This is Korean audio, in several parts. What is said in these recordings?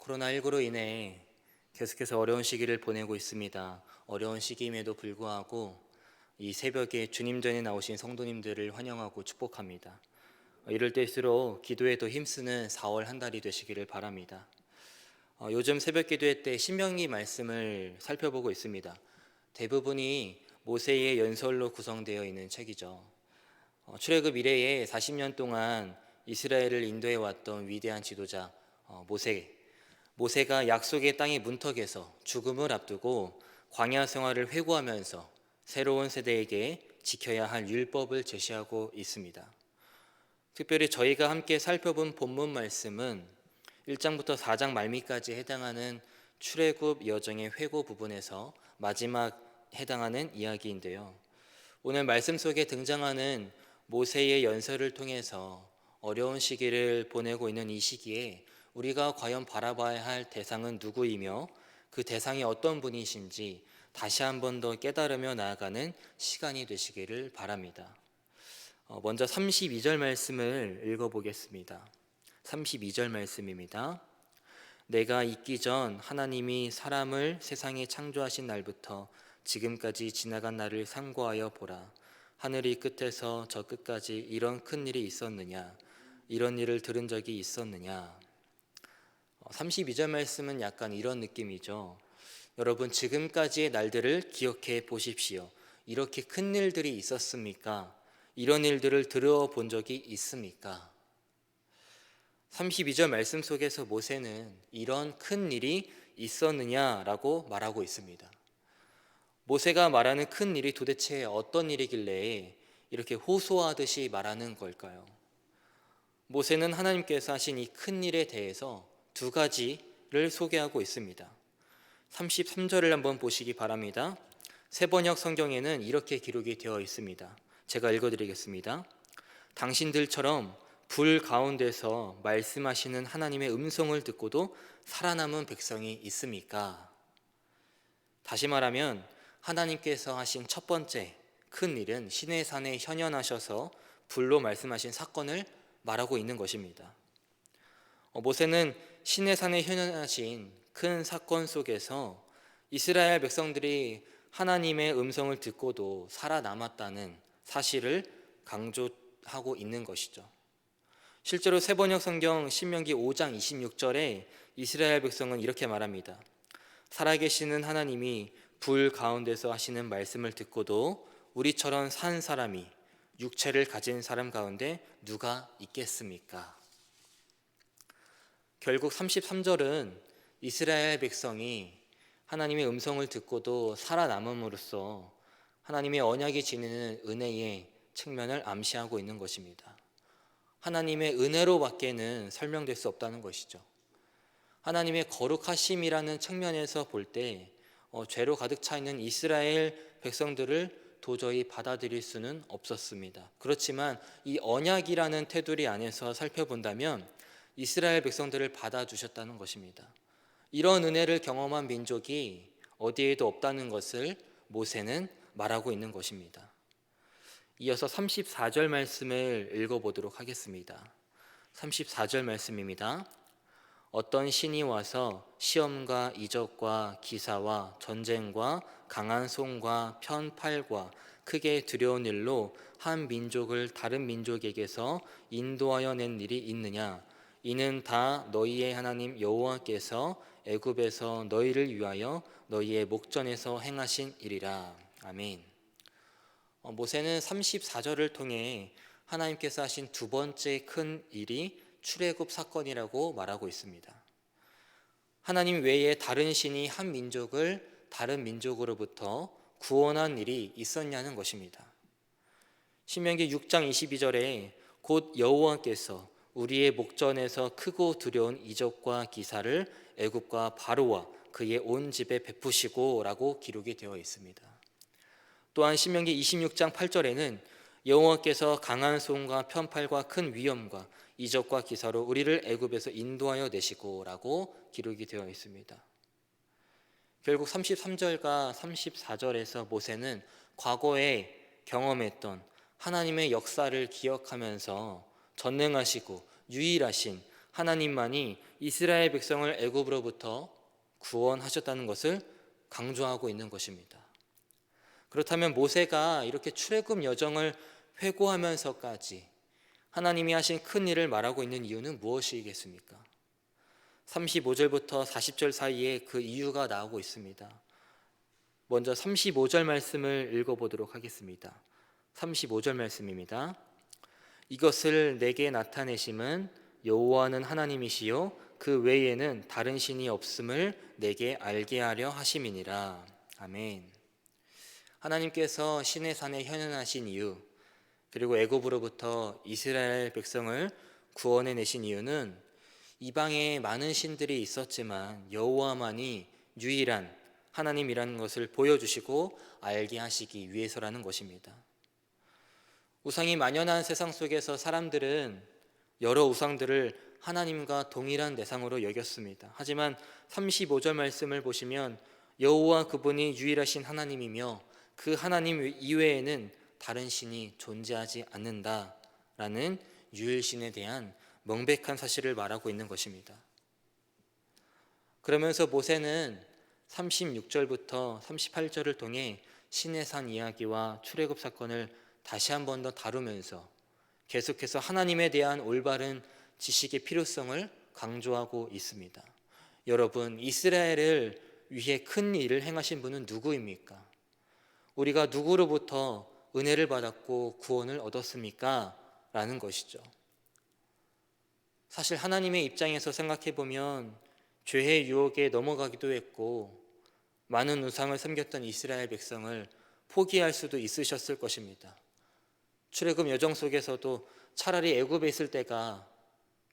코로나19로 인해 계속해서 어려운 시기를 보내고 있습니다. 어려운 시기임에도 불구하고 이 새벽에 주님 전에 나오신 성도님들을 환영하고 축복합니다. 이럴 때일수록 기도에 더 힘쓰는 4월 한 달이 되시기를 바랍니다. 요즘 새벽 기도회 때 신명기 말씀을 살펴보고 있습니다. 대부분이 모세의 연설로 구성되어 있는 책이죠. 출애굽 이래에 40년 동안 이스라엘을 인도해 왔던 위대한 지도자 모세가 약속의 땅의 문턱에서 죽음을 앞두고 광야 생활을 회고하면서 새로운 세대에게 지켜야 할 율법을 제시하고 있습니다. 특별히 저희가 함께 살펴본 본문 말씀은 1장부터 4장 말미까지 해당하는 출애굽 여정의 회고 부분에서 마지막 해당하는 이야기인데요. 오늘 말씀 속에 등장하는 모세의 연설을 통해서 어려운 시기를 보내고 있는 이 시기에 우리가 과연 바라봐야 할 대상은 누구이며 그 대상이 어떤 분이신지 다시 한 번 더 깨달으며 나아가는 시간이 되시기를 바랍니다. 먼저 32절 말씀을 읽어보겠습니다. 32절 말씀입니다. 내가 있기 전 하나님이 사람을 세상에 창조하신 날부터 지금까지 지나간 날을 상고하여 보라. 하늘이 끝에서 저 끝까지 이런 큰 일이 있었느냐? 이런 일을 들은 적이 있었느냐? 32절 말씀은 약간 이런 느낌이죠. 여러분, 지금까지의 날들을 기억해 보십시오. 이렇게 큰 일들이 있었습니까? 이런 일들을 들어본 적이 있습니까? 32절 말씀 속에서 모세는 이런 큰 일이 있었느냐라고 말하고 있습니다. 모세가 말하는 큰 일이 도대체 어떤 일이길래 이렇게 호소하듯이 말하는 걸까요? 모세는 하나님께서 하신 이 큰 일에 대해서 두 가지를 소개하고 있습니다. 33절을 한번 보시기 바랍니다. 세번역 성경에는 이렇게 기록이 되어 있습니다. 제가 읽어드리겠습니다. 당신들처럼 불 가운데서 말씀하시는 하나님의 음성을 듣고도 살아남은 백성이 있습니까? 다시 말하면 하나님께서 하신 첫 번째 큰 일은 시내산에 현현하셔서 불로 말씀하신 사건을 말하고 있는 것입니다. 모세는 시내산에 현현하신 큰 사건 속에서 이스라엘 백성들이 하나님의 음성을 듣고도 살아남았다는 사실을 강조하고 있는 것이죠. 실제로 세번역 성경 신명기 5장 26절에 이스라엘 백성은 이렇게 말합니다. 살아계시는 하나님이 불 가운데서 하시는 말씀을 듣고도 우리처럼 산 사람이 육체를 가진 사람 가운데 누가 있겠습니까? 결국 33절은 이스라엘 백성이 하나님의 음성을 듣고도 살아남음으로써 하나님의 언약이 지니는 은혜의 측면을 암시하고 있는 것입니다. 하나님의 은혜로밖에는 설명될 수 없다는 것이죠. 하나님의 거룩하심이라는 측면에서 볼 때 죄로 가득 차 있는 이스라엘 백성들을 도저히 받아들일 수는 없었습니다. 그렇지만 이 언약이라는 테두리 안에서 살펴본다면 이스라엘 백성들을 받아주셨다는 것입니다. 이런 은혜를 경험한 민족이 어디에도 없다는 것을 모세는 말하고 있는 것입니다. 이어서 34절 말씀을 읽어보도록 하겠습니다. 34절 말씀입니다. 어떤 신이 와서 시험과 이적과 기사와 전쟁과 강한 손과 편팔과 크게 두려운 일로 한 민족을 다른 민족에게서 인도하여 낸 일이 있느냐? 이는 다 너희의 하나님 여호와께서 애굽에서 너희를 위하여 너희의 목전에서 행하신 일이라. 아멘. 모세는 34절을 통해 하나님께서 하신 두 번째 큰 일이 출애굽 사건이라고 말하고 있습니다. 하나님 외에 다른 신이 한 민족을 다른 민족으로부터 구원한 일이 있었냐는 것입니다. 신명기 6장 22절에 곧 여호와께서 우리의 목전에서 크고 두려운 이적과 기사를 애굽과 바로와 그의 온 집에 베푸시고 라고 기록이 되어 있습니다. 또한 신명기 26장 8절에는 여호와께서 강한 손과 편팔과 큰 위엄과 이적과 기사로 우리를 애굽에서 인도하여 내시고 라고 기록이 되어 있습니다. 결국 33절과 34절에서 모세는 과거에 경험했던 하나님의 역사를 기억하면서 전능하시고 유일하신 하나님만이 이스라엘 백성을 애굽으로부터 구원하셨다는 것을 강조하고 있는 것입니다. 그렇다면 모세가 이렇게 출애굽 여정을 회고하면서까지 하나님이 하신 큰 일을 말하고 있는 이유는 무엇이겠습니까? 35절부터 40절 사이에 그 이유가 나오고 있습니다. 먼저 35절 말씀을 읽어보도록 하겠습니다. 35절 말씀입니다. 이것을 내게 나타내심은 여호와는 하나님이시요 그 외에는 다른 신이 없음을 내게 알게 하려 하심이니라. 아멘. 하나님께서 시내산에 현현하신 이유, 그리고 애굽으로부터 이스라엘 백성을 구원해내신 이유는 이방에 많은 신들이 있었지만 여호와만이 유일한 하나님이라는 것을 보여주시고 알게 하시기 위해서라는 것입니다. 우상이 만연한 세상 속에서 사람들은 여러 우상들을 하나님과 동일한 대상으로 여겼습니다. 하지만 35절 말씀을 보시면 여호와 그분이 유일하신 하나님이며 그 하나님 이외에는 다른 신이 존재하지 않는다라는 유일신에 대한 명백한 사실을 말하고 있는 것입니다. 그러면서 모세는 36절부터 38절을 통해 시내산 이야기와 출애굽 사건을 다시 한 번 더 다루면서 계속해서 하나님에 대한 올바른 지식의 필요성을 강조하고 있습니다. 여러분, 이스라엘을 위해 큰 일을 행하신 분은 누구입니까? 우리가 누구로부터 은혜를 받았고 구원을 얻었습니까? 라는 것이죠. 사실 하나님의 입장에서 생각해 보면 죄의 유혹에 넘어가기도 했고 많은 우상을 섬겼던 이스라엘 백성을 포기할 수도 있으셨을 것입니다. 출애굽 여정 속에서도 차라리 애굽에 있을 때가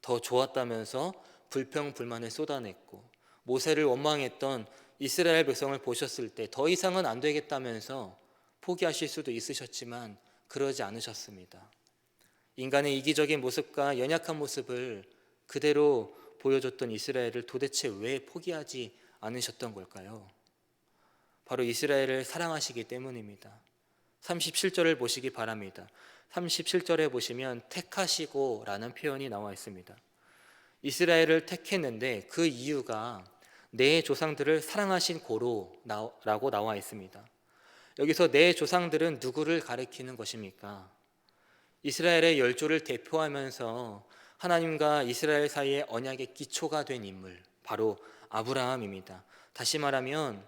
더 좋았다면서 불평불만을 쏟아냈고, 모세를 원망했던 이스라엘 백성을 보셨을 때 더 이상은 안 되겠다면서 포기하실 수도 있으셨지만 그러지 않으셨습니다. 인간의 이기적인 모습과 연약한 모습을 그대로 보여줬던 이스라엘을 도대체 왜 포기하지 않으셨던 걸까요? 바로 이스라엘을 사랑하시기 때문입니다. 37절을 보시기 바랍니다. 37절에 보시면 택하시고 라는 표현이 나와 있습니다. 이스라엘을 택했는데 그 이유가 내 조상들을 사랑하신 고로라고 나와 있습니다. 여기서 내 조상들은 누구를 가리키는 것입니까? 이스라엘의 열조를 대표하면서 하나님과 이스라엘 사이의 언약의 기초가 된 인물, 바로 아브라함입니다. 다시 말하면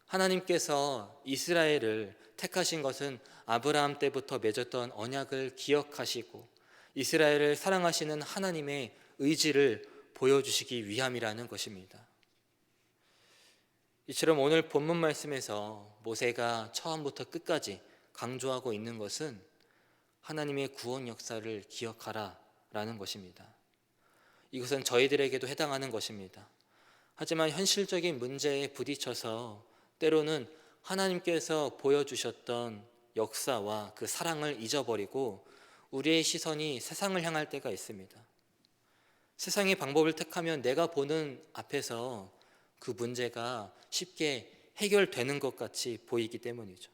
하나님께서 이스라엘을 택하신 것은 아브라함 때부터 맺었던 언약을 기억하시고 이스라엘을 사랑하시는 하나님의 의지를 보여주시기 위함이라는 것입니다. 이처럼 오늘 본문 말씀에서 모세가 처음부터 끝까지 강조하고 있는 것은 하나님의 구원 역사를 기억하라 라는 것입니다. 이것은 저희들에게도 해당하는 것입니다. 하지만 현실적인 문제에 부딪혀서 때로는 하나님께서 보여주셨던 역사와 그 사랑을 잊어버리고 우리의 시선이 세상을 향할 때가 있습니다. 세상의 방법을 택하면 내가 보는 앞에서 그 문제가 쉽게 해결되는 것 같이 보이기 때문이죠.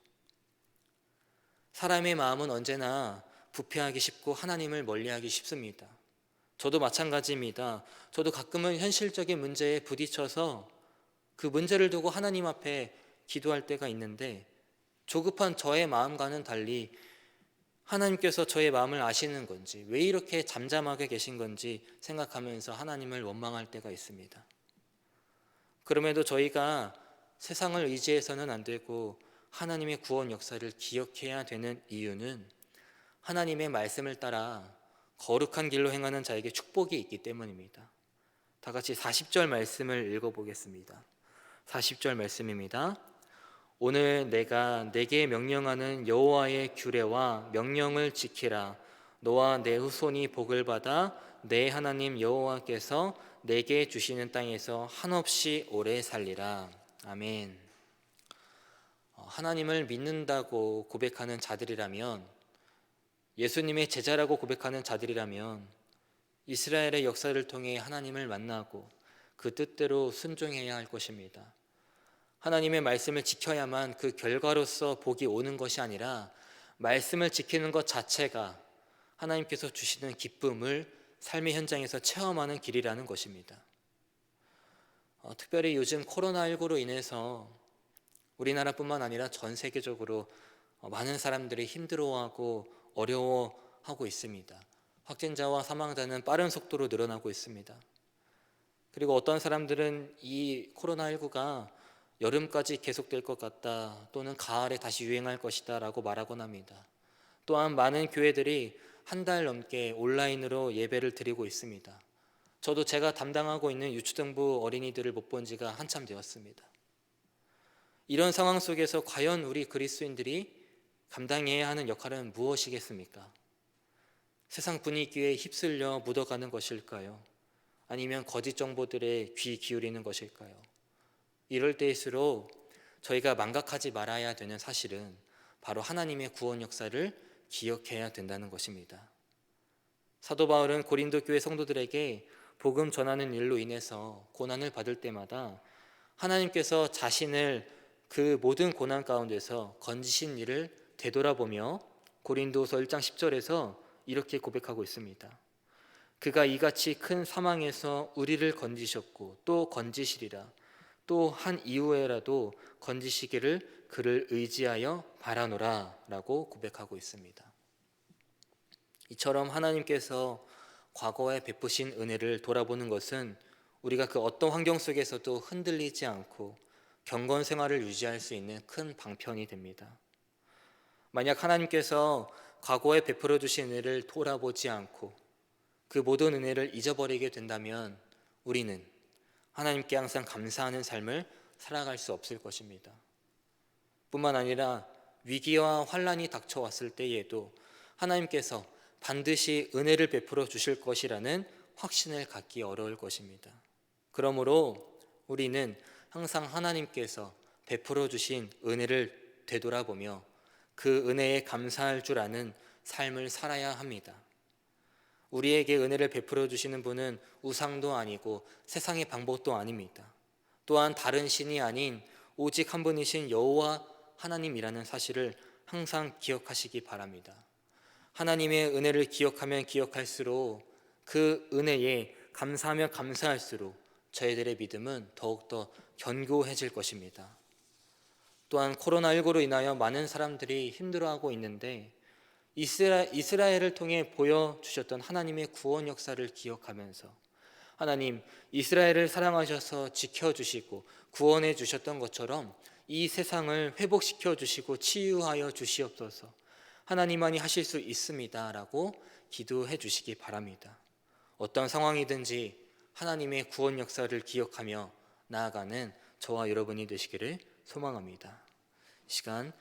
사람의 마음은 언제나 부패하기 쉽고 하나님을 멀리하기 쉽습니다. 저도 마찬가지입니다. 저도 가끔은 현실적인 문제에 부딪혀서 그 문제를 두고 하나님 앞에 기도할 때가 있는데 조급한 저의 마음과는 달리 하나님께서 저의 마음을 아시는 건지, 왜 이렇게 잠잠하게 계신 건지 생각하면서 하나님을 원망할 때가 있습니다. 그럼에도 저희가 세상을 의지해서는 안 되고 하나님의 구원 역사를 기억해야 되는 이유는 하나님의 말씀을 따라 거룩한 길로 행하는 자에게 축복이 있기 때문입니다. 다 같이 40절 말씀을 읽어보겠습니다. 40절 말씀입니다. 오늘 내가 내게 명령하는 여호와의 규례와 명령을 지키라. 너와 내 후손이 복을 받아 내 하나님 여호와께서 내게 주시는 땅에서 한없이 오래 살리라. 아멘. 하나님을 믿는다고 고백하는 자들이라면, 예수님의 제자라고 고백하는 자들이라면 이스라엘의 역사를 통해 하나님을 만나고 그 뜻대로 순종해야 할 것입니다. 하나님의 말씀을 지켜야만 그 결과로서 복이 오는 것이 아니라 말씀을 지키는 것 자체가 하나님께서 주시는 기쁨을 삶의 현장에서 체험하는 길이라는 것입니다. 특별히 요즘 코로나19로 인해서 우리나라뿐만 아니라 전 세계적으로 많은 사람들이 힘들어하고 어려워하고 있습니다. 확진자와 사망자는 빠른 속도로 늘어나고 있습니다. 그리고 어떤 사람들은 이 코로나19가 여름까지 계속될 것 같다, 또는 가을에 다시 유행할 것이다 라고 말하곤 합니다. 또한 많은 교회들이 한 달 넘게 온라인으로 예배를 드리고 있습니다. 저도 제가 담당하고 있는 유초등부 어린이들을 못 본 지가 한참 되었습니다. 이런 상황 속에서 과연 우리 그리스도인들이 감당해야 하는 역할은 무엇이겠습니까? 세상 분위기에 휩쓸려 묻어가는 것일까요? 아니면 거짓 정보들에 귀 기울이는 것일까요? 이럴 때일수록 저희가 망각하지 말아야 되는 사실은 바로 하나님의 구원 역사를 기억해야 된다는 것입니다. 사도 바울은 고린도 교회 성도들에게 복음 전하는 일로 인해서 고난을 받을 때마다 하나님께서 자신을 그 모든 고난 가운데서 건지신 일을 되돌아보며 고린도서 1장 10절에서 이렇게 고백하고 있습니다. 그가 이같이 큰 사망에서 우리를 건지셨고 또 건지시리라. 또 한 이후에라도 건지시기를 그를 의지하여 바라노라 라고 고백하고 있습니다. 이처럼 하나님께서 과거에 베푸신 은혜를 돌아보는 것은 우리가 그 어떤 환경 속에서도 흔들리지 않고 경건 생활을 유지할 수 있는 큰 방편이 됩니다. 만약 하나님께서 과거에 베풀어 주신 은혜를 돌아보지 않고 그 모든 은혜를 잊어버리게 된다면 우리는 하나님께 항상 감사하는 삶을 살아갈 수 없을 것입니다. 뿐만 아니라 위기와 환란이 닥쳐왔을 때에도 하나님께서 반드시 은혜를 베풀어 주실 것이라는 확신을 갖기 어려울 것입니다. 그러므로 우리는 항상 하나님께서 베풀어 주신 은혜를 되돌아보며 그 은혜에 감사할 줄 아는 삶을 살아야 합니다. 우리에게 은혜를 베풀어 주시는 분은 우상도 아니고 세상의 방법도 아닙니다. 또한 다른 신이 아닌 오직 한 분이신 여호와 하나님이라는 사실을 항상 기억하시기 바랍니다. 하나님의 은혜를 기억하면 기억할수록 그 은혜에 감사하면 감사할수록 저희들의 믿음은 더욱더 견고해질 것입니다. 또한 코로나19로 인하여 많은 사람들이 힘들어하고 있는데 이스라엘을 통해 보여주셨던 하나님의 구원 역사를 기억하면서 하나님, 이스라엘을 사랑하셔서 지켜주시고 구원해 주셨던 것처럼 이 세상을 회복시켜 주시고 치유하여 주시옵소서. 하나님만이 하실 수 있습니다 라고 기도해 주시기 바랍니다. 어떤 상황이든지 하나님의 구원 역사를 기억하며 나아가는 저와 여러분이 되시기를 소망합니다. 이 시간